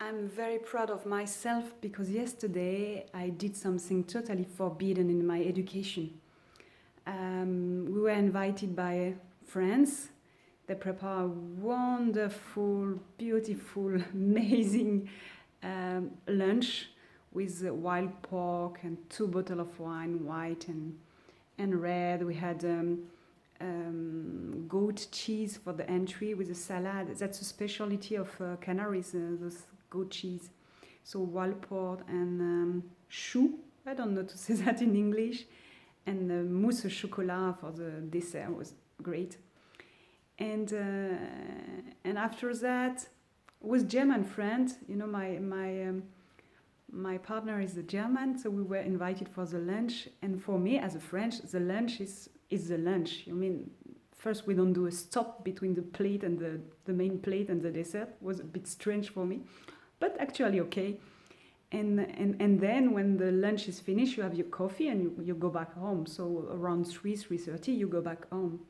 I'm very proud of myself because yesterday I did something totally forbidden in my education. We were invited by friends. They prepare a wonderful, beautiful, amazing lunch with wild pork and 2 bottles of wine, white and red. We had goat cheese for the entry with a salad. That's a specialty of Canaries, those goat cheese. So wild pork and chou. I don't know to say that in English. And mousse au chocolat for the dessert was great. And after that, with German friend, my partner is a German, so we were invited for the lunch. And for me, as a French, the lunch is the lunch. I mean, first we don't do a stop between the plate and the main plate and the dessert. It was a bit strange for me, but actually okay. And then when the lunch is finished, you have your coffee and you go back home. So around 3:30, you go back home.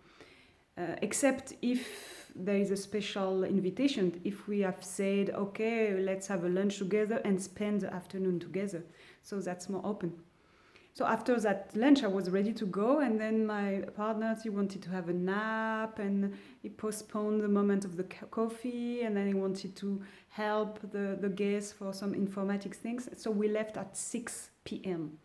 Except if there is a special invitation, if we have said, okay, let's have a lunch together and spend the afternoon together. So that's more open. So after that lunch, I was ready to go, and then my partner, he wanted to have a nap, and he postponed the moment of the coffee, and then he wanted to help the guests for some informatics things. So we left at 6 p.m.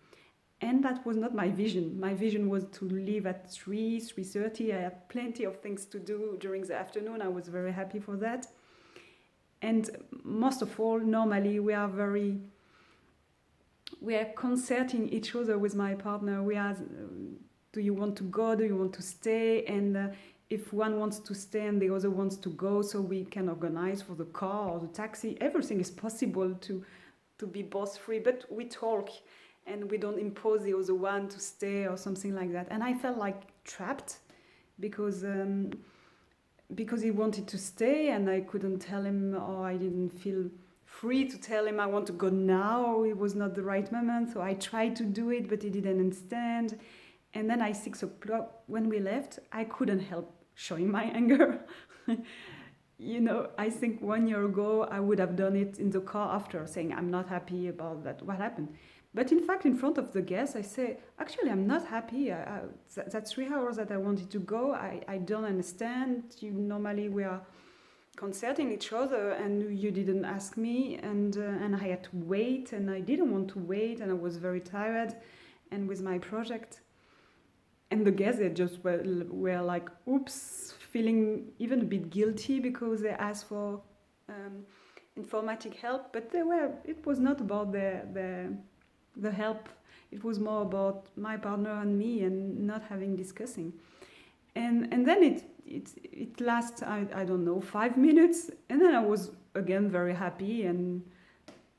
And that was not my vision. My vision was to leave at 3:30. I had plenty of things to do during the afternoon. I was very happy for that. And most of all, normally we are concerting each other with my partner. We are, do you want to go? Do you want to stay? And if one wants to stay and the other wants to go, so we can organize for the car or the taxi. Everything is possible to be both free, but we talk. And we don't impose the other one to stay or something like that. And I felt like trapped because he wanted to stay and I couldn't tell him, or I didn't feel free to tell him I want to go now. It was not the right moment. So I tried to do it, but he didn't understand. And then at 6 o'clock, when we left, I couldn't help showing my anger. I think 1 year ago, I would have done it in the car after, saying I'm not happy about that, what happened. But in fact, in front of the guests, I say, actually, I'm not happy. That 3 hours that I wanted to go, I don't understand. Normally, we are concerting each other, and you didn't ask me, and I had to wait, and I didn't want to wait, and I was very tired, and with my project. And the guests, they just were like, oops, feeling even a bit guilty because they asked for informatic help, but it was not about the help. It was more about my partner and me and not having discussing. And then it lasts, I don't know, 5 minutes. And then I was again very happy and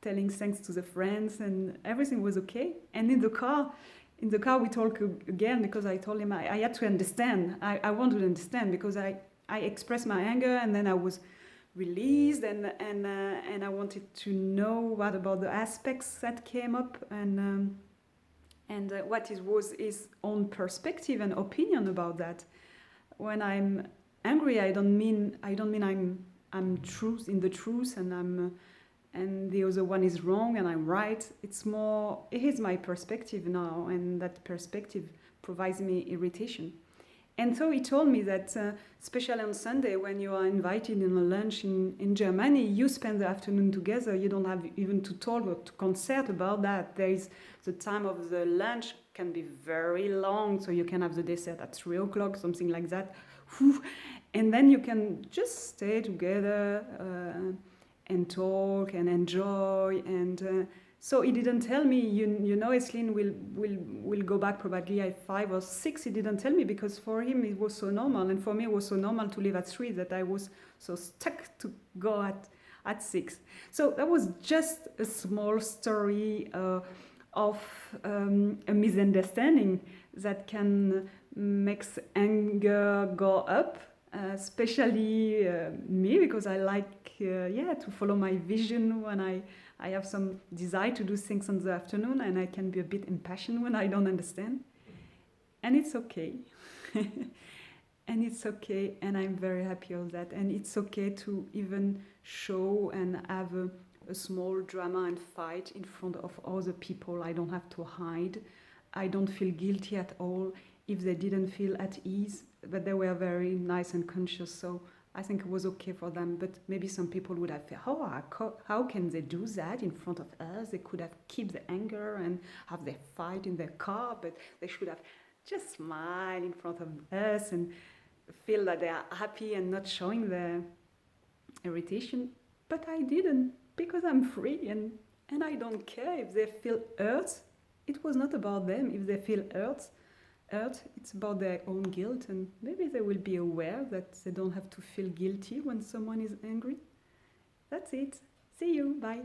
telling thanks to the friends and everything was okay. And in the car we talked again because I told him I had to understand. I wanted to understand because I expressed my anger and then I was released and I wanted to know what about the aspects that came up and what was his own perspective and opinion about that. When I'm angry, I don't mean I'm truth in the truth and the other one is wrong and I'm right. It's more, here's my perspective now, and that perspective provides me irritation. And so he told me that, especially on Sunday, when you are invited in a lunch in Germany, you spend the afternoon together. You don't have even to talk or to concert about that. There is the time of the lunch can be very long, so you can have the dessert at 3 o'clock, something like that. And then you can just stay together and talk and enjoy. And so he didn't tell me, Aysseline will go back probably at 5 or 6. He didn't tell me because for him it was so normal, and for me it was so normal to leave at 3 that I was so stuck to go at 6. So that was just a small story of a misunderstanding that can make anger go up, especially me, because I like to follow my vision when I have some desire to do things in the afternoon, and I can be a bit impassioned when I don't understand. And it's okay. And it's okay, and I'm very happy of that. And it's okay to even show and have a a small drama and fight in front of other people. I don't have to hide. I don't feel guilty at all if they didn't feel at ease, but they were very nice and conscious. So I think it was okay for them. But maybe some people would have felt, how can they do that in front of us? They could have kept the anger and have their fight in their car, but they should have just smile in front of us and feel that they are happy and not showing their irritation. But I didn't, because I'm free and I don't care if they feel hurt. It was not about them. If they feel hurt, it's about their own guilt, and maybe they will be aware that they don't have to feel guilty when someone is angry. That's it. See you. Bye.